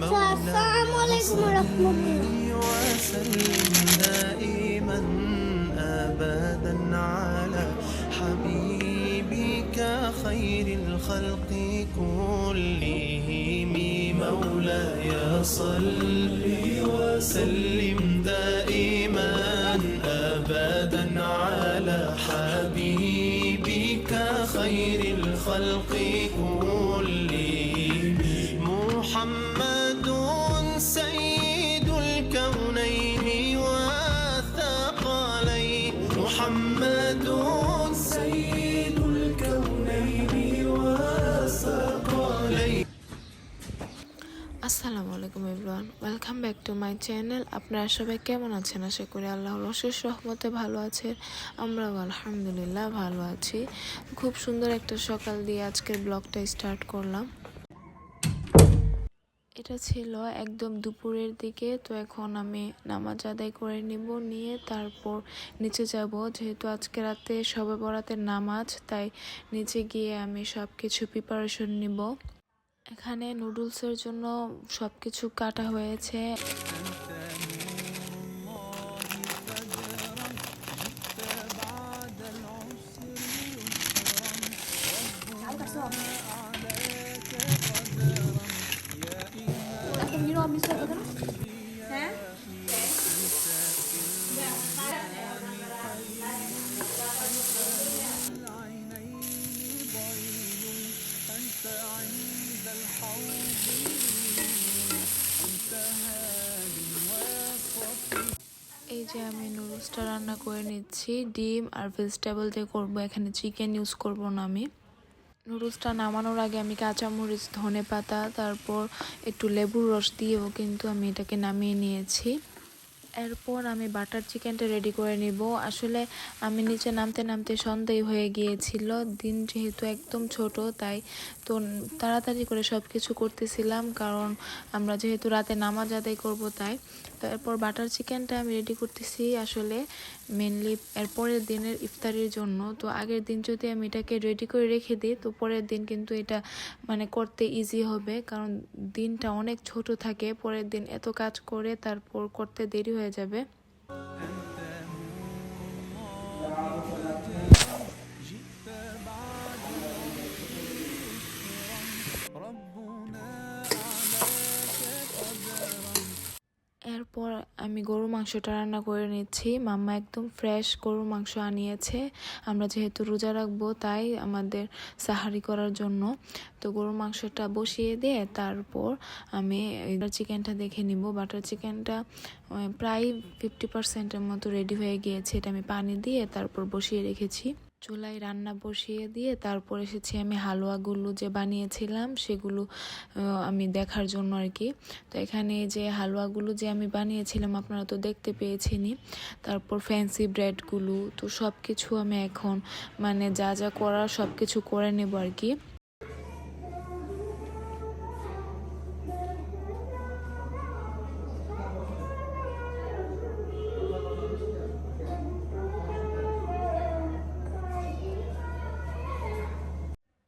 السلام عليكم ورحمة الله. وسلم دائما أبدا على حبيبك خير الخلق كلهم. مولاي صل وسلم دائما أبدا على حبيبك خير الخلق كلهم. محمد سيد الكونين والثقلين. محمد سيد الكونين والثقلين. আসসালামু আলাইকুম everyone, welcome back to my channel. আপনারা সবাই কেমন আছেন? আশা করি আল্লাহর অশেষ রহমতে ভালো আছেন। আমরাও আলহামদুলিল্লাহ ভালো আছি। খুব সুন্দর একটা সকাল দিয়ে আজকের ব্লগটা স্টার্ট করলাম। এটা ছিল একদম দুপুরের দিকে। তো এখন আমি নামাজ আদায় করে নিয়ে তারপর নিচে যাব, যেহেতু আজকে রাতে শবে বরাতের নামাজ, তাই নিচে গিয়ে আমি সব কিছু প্রিপারেশন নিব। এখানে নুডলসের জন্য সব কিছু কাটা হয়েছে। এই যে আমি নুডলসটা রান্না করে নিচ্ছি, ডিম আর ভেজিটেবল দিয়ে করবো, এখানে চিকেন ইউজ করব না আমি। নুডলসটা নামানোর আগে আমি কাঁচামরিচ, ধনেপাতা, তারপর একটু লেবুর রস দিয়েও কিন্তু আমি এটাকে নামিয়ে নিয়েছি। এরপর আমি বাটার চিকেনটা রেডি করে নিব। আসলে আমি নিচে নামতে নামতে সন্ধ্যায় হয়ে গিয়েছিল, দিন যেহেতু একদম ছোট, তাই তো তাড়াতাড়ি করে সব কিছু করতেছিলাম, কারণ আমরা যেহেতু রাতে নামাজ আদায় করব তাই। তো এরপর বাটার চিকেনটা আমি রেডি করতেছি আসলে মেনলি এরপরের দিনের ইফতারির জন্য। তো আগের দিন যদি আমি এটাকে রেডি করে রেখে দিই, তো পরের দিন কিন্তু এটা মানে করতে ইজি হবে, কারণ দিনটা অনেক ছোট থাকে। পরের দিন এত কাজ করে তারপর করতে দেরি হয়ে যাবে। এরপর আমি গরু মাংসটা রান্না করে নিচ্ছি। মাম্মা একদম ফ্রেশ গরু মাংস আনিয়েছে। আমরা যেহেতু রোজা রাখবো তাই আমাদের সাহারি করার জন্য। তো গরু মাংসটা বসিয়ে দিয়ে তারপর আমি চিকেনটা দেখে নিব। বাটার চিকেনটা প্রায় 50% মতো রেডি হয়ে গিয়েছে। এটা আমি পানি দিয়ে তারপর বসিয়ে রেখেছি। চুলায় রান্না বসিয়ে দিয়ে তারপর এসেছি আমি হালুয়াগুলো যে বানিয়েছিলাম সেগুলো আমি দেখার জন্য আর কি। তো এখানে যে হালুয়াগুলো যে আমি বানিয়েছিলাম আপনারা তো দেখতে পেয়েছেনই। তারপর ফ্যান্সি ব্রেডগুলো, তো সব কিছু আমি এখন মানে যা যা করার সব কিছু করে নেব আর কি।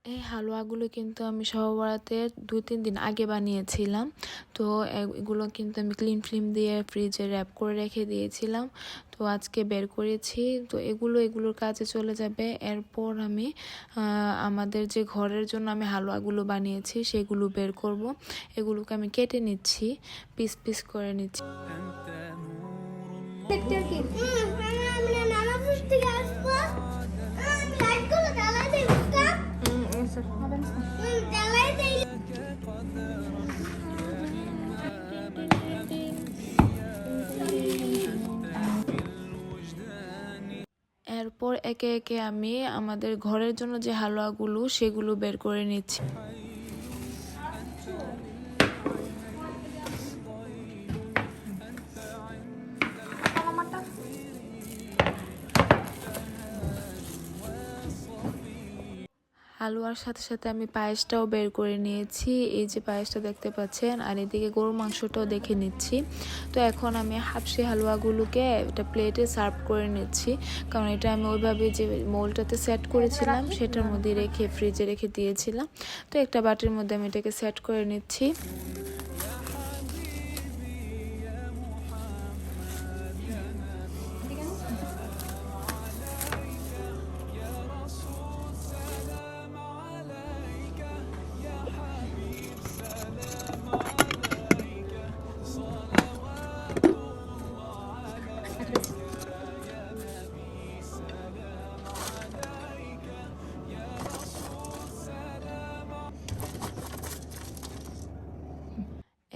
এই হালুয়াগুলো কিন্তু আমি শবে বরাতের 2-3 দিন আগে বানিয়েছিলাম। তো এগুলো কিন্তু আমি ক্লিন ফিল্ম দিয়ে ফ্রিজে র্যাপ করে রেখে দিয়েছিলাম। তো আজকে বের করেছি। তো এগুলোর কাজে চলে যাবে। এরপর আমি আমাদের যে ঘরের জন্য আমি হালুয়াগুলো বানিয়েছি সেগুলো বের করব। এগুলোকে আমি কেটে নিচ্ছি, পিস পিস করে নিচ্ছি। এরপর একে একে আমি আমাদের ঘরের জন্য যে হালুয়াগুলো সেগুলো বের করে নিচ্ছি। হালুয়ার সাথে সাথে আমি পায়েসটাও বের করে নিয়েছি। এই যে পায়েসটা দেখতে পাচ্ছেন, আর এদিকে গরুর মাংসটাও দেখে নিচ্ছি। তো এখন আমি হাফসি হালুয়াগুলোকে একটা প্লেটে সার্ভ করে নিচ্ছি, কারণ এটা আমি ওইভাবে যে মোলটাতে সেট করেছিলাম সেটার মধ্যে রেখে ফ্রিজে রেখে দিয়েছিলাম। তো একটা বাটির মধ্যে আমি এটাকে সেট করে নিচ্ছি।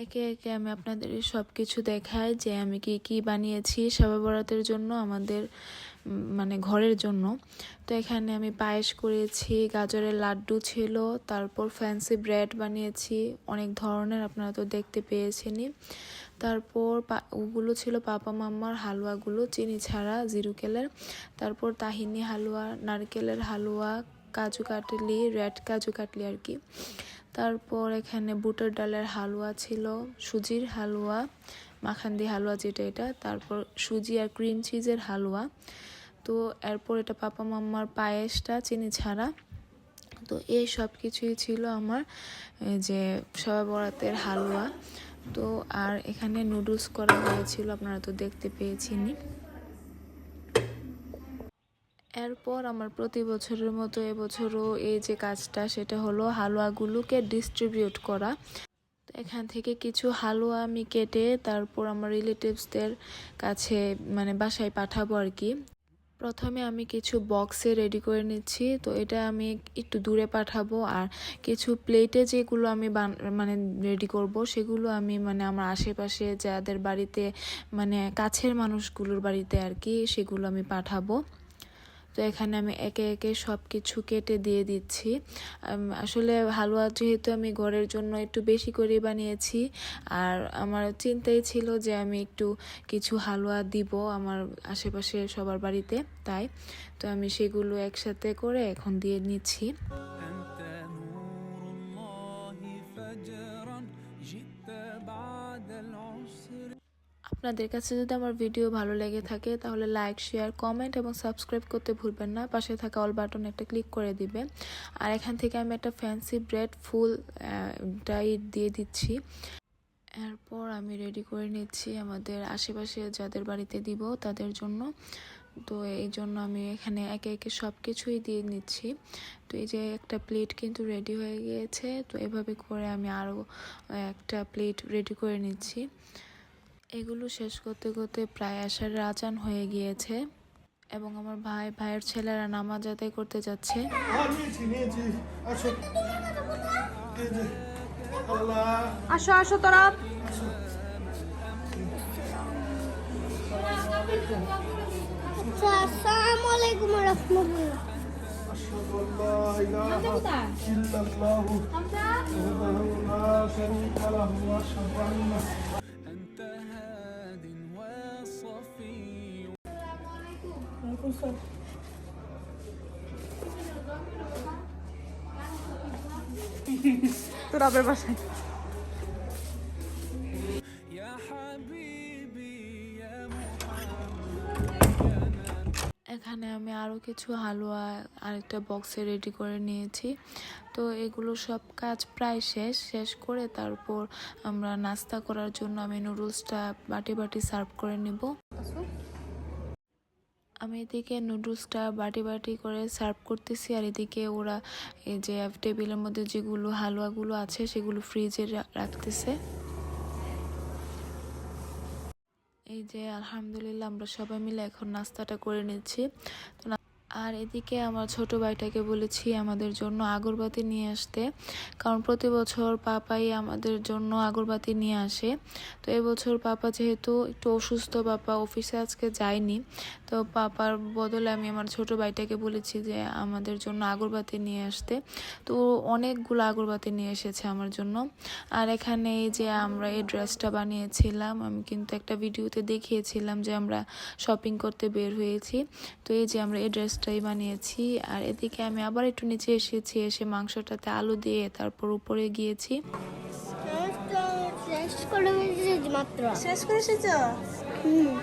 একে একে আমি আপনাদের সব কিছু দেখাই যে আমি কি কি বানিয়েছি শবে বরাতের জন্য আমাদের মানে ঘরের জন্য। তো এখানে আমি পায়েস করেছি, গাজরের লাড্ডু ছিল, তারপর ফ্যান্সি ব্রেড বানিয়েছি অনেক ধরনের, আপনারা তো দেখতে পেয়েছেনই। তারপর ওগুলো ছিল পাপা মাম্মার হালুয়াগুলো, চিনি ছাড়া জিরুকেলের। তারপর তাহিনি হালুয়া, নারকেলের হালুয়া, কাজু কাটলি, রেড কাজু কাটলি আর কি। তারপর এখানে বুটের ডালের হালুয়া ছিল, সুজির হালুয়া, মাখান্দি হালুয়া যেটা এটা, তারপর সুজি আর ক্রিম চিজের হালুয়া। তো এরপর এটা পাপা মাম্মার পায়েসটা চিনি ছাড়া। তো এই সব কিছুই ছিল আমার যে শবে বরাতের হালুয়া। তো আর এখানে নুডলস করা হয়েছিল, আপনারা তো দেখতে পেয়েছেনই। এরপর আমার প্রতি বছরের মতো এবছরও এই যে কাজটা, সেটা হলো হালুয়াগুলোকে ডিস্ট্রিবিউট করা। তো এখান থেকে কিছু হালুয়া আমি কেটে তারপর আমার রিলেটিভসদের কাছে মানে বাসায় পাঠাবো আর কি। প্রথমে আমি কিছু বক্সে রেডি করে নিচ্ছি, তো এটা আমি একটু দূরে পাঠাবো। আর কিছু প্লেটে যেগুলো আমি মানে রেডি করব সেগুলো আমি মানে আমার আশেপাশে যাদের বাড়িতে মানে কাছের মানুষগুলোর বাড়িতে আর কি, সেগুলো আমি পাঠাবো। তো এখানে আমি একে একে সব কিছু কেটে দিয়ে দিচ্ছি। আসলে হালুয়া যেহেতু আমি ঘরের জন্য একটু বেশি করে বানিয়েছি, আর আমার চিন্তাই ছিল যে আমি একটু কিছু হালুয়া দিব আমার আশেপাশে সবার বাড়িতে, তাই তো আমি সেগুলো একসাথে করে এখন দিয়ে নিচ্ছি। أنت نور الله فجرا جئت بعد العسر। আপনাদের কাছে যদি আমার ভিডিও ভালো লেগে থাকে তাহলে লাইক, শেয়ার, কমেন্ট এবং সাবস্ক্রাইব করতে ভুলবেন না। পাশে থাকা অল বাটন একটা ক্লিক করে দিবে। আর এখান থেকে আমি একটা ফ্যান্সি ব্রেড ফুল ডাই দিয়ে দিচ্ছি। এরপর আমি রেডি করে নিচ্ছি আমাদের আশেপাশে যাদের বাড়িতে দিব তাদের জন্য। তো এই জন্য আমি এখানে একে একে সব কিছুই দিয়ে নিচ্ছি। তো এই যে একটা প্লেট কিন্তু রেডি হয়ে গিয়েছে, তো এভাবে করে আমি আরও একটা প্লেট রেডি করে নিচ্ছি। এগুলো শেষ করতে করতে প্রায় আশারের আজান হয়ে গিয়েছে এবং আমার ভাইয়ের ছেলেরা নামাজ আদায় করতে যাচ্ছে। আসো আসো তোরা। আচ্ছা, আসসালামু আলাইকুম রহমতুল্লাহ। أشهد أن لا إله إلا الله وحده لا شريك له وأشهد أن أنت هاد وصفي। তোরা বাসায় يا حبيبي يا এখানে আমি আরও কিছু হালুয়া আরেকটা বক্সে রেডি করে নিয়েছি। তো এগুলো সব কাজ প্রায় শেষ করে তারপর আমরা নাস্তা করার জন্য আমি নুডলসটা বাটি বাটি সার্ভ করে নিব। আমি এদিকে নুডলসটা বাটি বাটি করে সার্ভ করতেছি, আর এদিকে ওরা এই যে টেবিলের মধ্যে যেগুলো হালুয়াগুলো আছে সেগুলো ফ্রিজে রাখতেছে। এই যে আলহামদুলিল্লাহ আমরা সবাই মিলে এখন নাস্তাটা করে নিচ্ছি। তো আর এদিকে আমার ছোট ভাইটাকে বলেছি আমাদের জন্য আগরবাতি নিয়ে আসতে, কারণ প্রতি বছর পাপাই আমাদের জন্য আগরবাতি নিয়ে আসে। তো এবছর পাপা যেহেতু একটু অসুস্থ, পাপা অফিসে আজকে যায়নি, তো পাপার বদলে আমি আমার ছোট ভাইটাকে বলেছি যে আমাদের জন্য আগরবাতি নিয়ে আসতে। তো অনেকগুলো আগরবাতি নিয়ে এসেছে আমার জন্য। আর এখানে এই যে আমরা এই ড্রেসটা বানিয়েছিলাম, আমি কিন্তু একটা ভিডিওতে দেখিয়েছিলাম যে আমরা শপিং করতে বের হয়েছি। তো এই যে আমরা এই ড্রেসটাই বানিয়েছি। আর এদিকে আমি আবার একটু নিচে এসেছি, এসে মাংসটাতে আলু দিয়ে তারপর উপরে গিয়েছি। শেষ করে এসেছি মাত্র। শেষ করে এসেছো? হুম।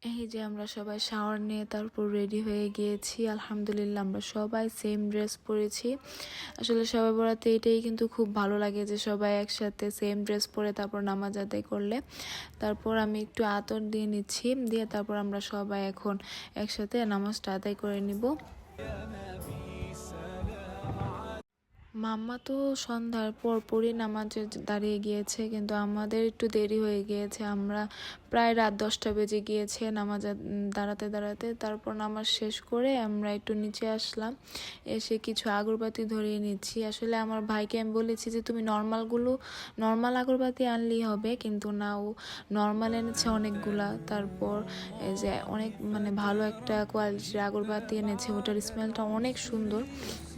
এই যে আমরা সবাই শাওয়ার নিয়ে তারপর রেডি হয়ে গিয়েছি। আলহামদুলিল্লাহ আমরা সবাই সেম ড্রেস পরেছি। আসলে সবাই বরাতে এটাই কিন্তু খুব ভালো লাগে যে সবাই একসাথে সেম ড্রেস পরে তারপর নামাজ আদায় করলে। তারপর আমি একটু আতর দিয়ে নিচ্ছি, দিয়ে তারপর আমরা সবাই এখন একসাথে নামাজটা আদায় করে নিব। মাম্মা তো সন্ধ্যার পরপরই নামাজে দাঁড়িয়ে গিয়েছে, কিন্তু আমাদের একটু দেরি হয়ে গিয়েছে। আমরা প্রায় রাত 10টা বেজে গিয়েছে নামাজ দাঁড়াতে দাঁড়াতে। তারপর নামাজ শেষ করে আমরা একটু নিচে আসলাম, এসে কিছু আগরবাতি ধরিয়ে নিচ্ছি। আসলে আমার ভাইকে আমি বলেছি যে তুমি নর্মাল আগরবাতি আনলেই হবে, কিন্তু না, ও নর্মাল এনেছে অনেকগুলা। তারপর এই যে অনেক মানে ভালো একটা কোয়ালিটির আগরবাতি এনেছে, ওটার স্মেলটা অনেক সুন্দর,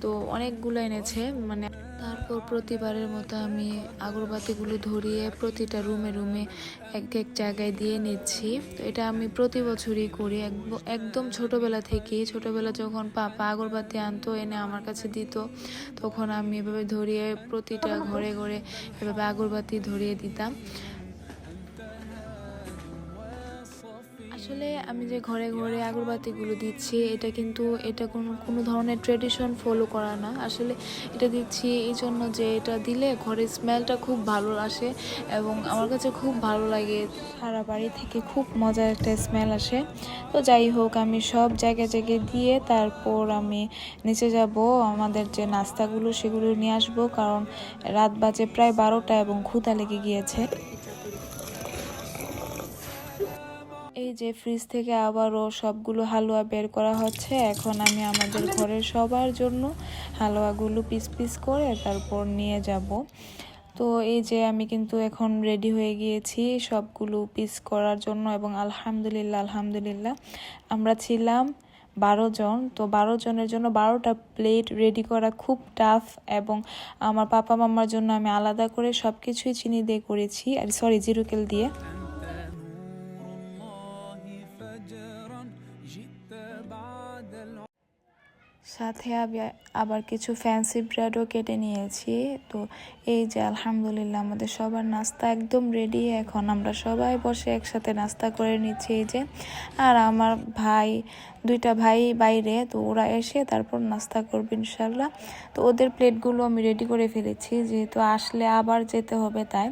তো অনেকগুলো এনেছে মানে। তারপর প্রতিবারের মতো আমি আগরবাতিগুলো ধরিয়ে প্রতিটা রুমে রুমে এক এক জায়গায় দিয়ে নিচ্ছি। তো এটা আমি প্রতি বছরই করি, একদম ছোটোবেলা যখন পাপা আগরবাতি আনতো এনে আমার কাছে দিত, তখন আমি এভাবে ধরিয়ে প্রতিটা ঘরে ঘরে এভাবে আগরবাতি ধরিয়ে দিতাম। আসলে আমি যে ঘরে ঘরে আগরবাতিগুলো দিচ্ছি, এটা কোনো ধরনের ট্রেডিশন ফলো করা না। আসলে এটা দিচ্ছি এই জন্য যে এটা দিলে ঘরের স্মেলটা খুব ভালো আসে এবং আমার কাছে খুব ভালো লাগে। সারা বাড়ি থেকে খুব মজার একটা স্মেল আসে। তো যাই হোক, আমি সব জায়গায় দিয়ে তারপর আমি নিচে যাব, আমাদের যে নাস্তাগুলো সেগুলো নিয়ে আসবো, কারণ রাত বাজে প্রায় 12টা এবং ক্ষুধা লেগে গিয়েছে। এই যে ফ্রিজ থেকে আবারও সবগুলো হালুয়া বের করা হচ্ছে। এখন আমি আমাদের ঘরের সবার জন্য হালুয়াগুলো পিস পিস করে তারপর নিয়ে যাব। তো এই যে আমি কিন্তু এখন রেডি হয়ে গিয়েছি সবগুলো পিস করার জন্য, এবং আলহামদুলিল্লাহ আমরা ছিলাম 12 জন। তো 12 জনের জন্য 12টা প্লেট রেডি করা খুব টাফ, এবং আমার পাপা মাম্মার জন্য আমি আলাদা করে সব কিছুই চিনি দিয়ে করেছি, জিরুকেল দিয়ে। সাথে আবার কিছু ফ্যান্সি ব্রেডও কেটে নিয়েছি। তো এই যে আলহামদুলিল্লাহ আমাদের সবার নাস্তা একদম রেডি। এখন আমরা সবাই বসে একসাথে নাস্তা করে নিচ্ছি। এই যে, আর আমার দুইটা ভাই বাইরে, তো ওরা এসে তারপর নাস্তা করবে ইনশাল্লাহ। তো ওদের প্লেটগুলো আমি রেডি করে ফেলেছি, যেহেতু আসলে আবার যেতে হবে তাই।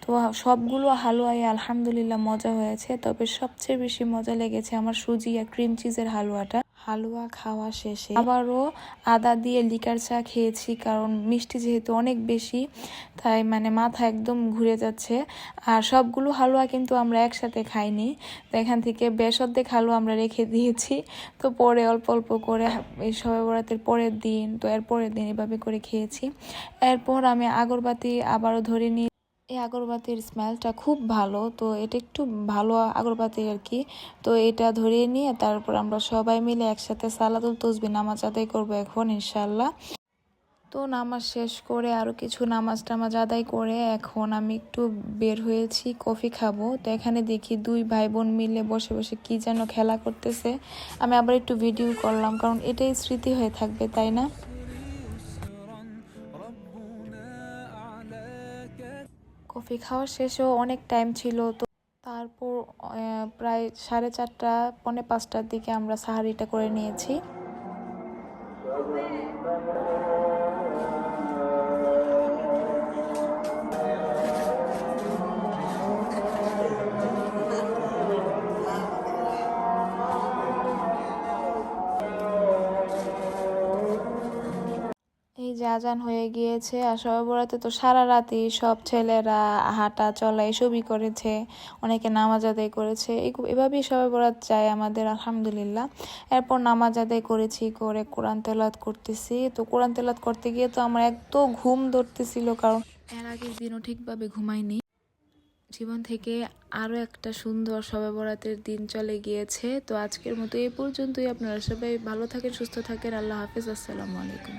তো সবগুলো হালুয়াই আলহামদুলিল্লাহ মজা হয়েছে, তবে সবচেয়ে বেশি মজা লেগেছে আমার সুজি আর ক্রিম চিজের হালুয়াটা। হালুয়া খাওয়া শেষে আবারও আদা দিয়ে লিকার চা খেয়েছি, কারণ মিষ্টি যেহেতু অনেক বেশি, তাই মানে মাথা একদম ঘুরে যাচ্ছে। আর সবগুলো হালুয়া কিন্তু আমরা একসাথে খাইনি, তো এখান থেকে বেশ অর্ধেক হালুয়া আমরা রেখে দিয়েছি। তো পরে অল্প অল্প করে এই শবে বরাতের পরের দিন, তো এর পরের দিন এভাবে করে খেয়েছি। এরপর আমি আগরবাতি আবারও ধরে নিয়ে, এই আগরবাতির স্মেলটা খুব ভালো, তো এটা একটু ভালো আগরবাতি আর কি। তো এটা ধরিয়ে নিয়ে তারপর আমরা সবাই মিলে একসাথে সালাতুল তাসবিহ নামাজ আদায় করবো এখন ইনশাল্লাহ। তো নামাজ শেষ করে আরও কিছু নামাজ টামাজ আদায় করে এখন আমি একটু বের হয়েছি কফি খাবো। তো এখানে দেখি দুই ভাই বোন মিলে বসে বসে কি যেন খেলা করতেছে। আমি আবার একটু ভিডিও করলাম, কারণ এটাই স্মৃতি হয়ে থাকবে, তাই না? কফি খাওয়ার শেষেও অনেক টাইম ছিল, তো তারপর প্রায় 4:30 পৌনে 5টার দিকে আমরা সাহারিটা করে নিয়েছি। এই যে আজান হয়ে গিয়েছে, আর শবে বরাতে তো সারা রাতই সব ছেলেরা হাঁটা চলা এসবই করেছে, অনেকে নামাজ আদায় করেছে। এভাবেই শবে বরাত যায় আমাদের আলহামদুলিল্লাহ। এরপর নামাজ আদায় করে কোরআন তেলাওয়াত করতেছি। তো কোরআন তেলাওয়াত করতে গিয়ে তো আমার এত ঘুম ধরতেছিল, কারণ এর আগের দিনও ঠিকভাবে ঘুমাইনি। জীবন থেকে আরও একটা সুন্দর শবে বরাতের দিন চলে গিয়েছে। তো আজকের মতো এই পর্যন্তই। আপনারা সবাই ভালো থাকেন, সুস্থ থাকেন। আল্লাহ হাফেজ, আসসালামু আলাইকুম।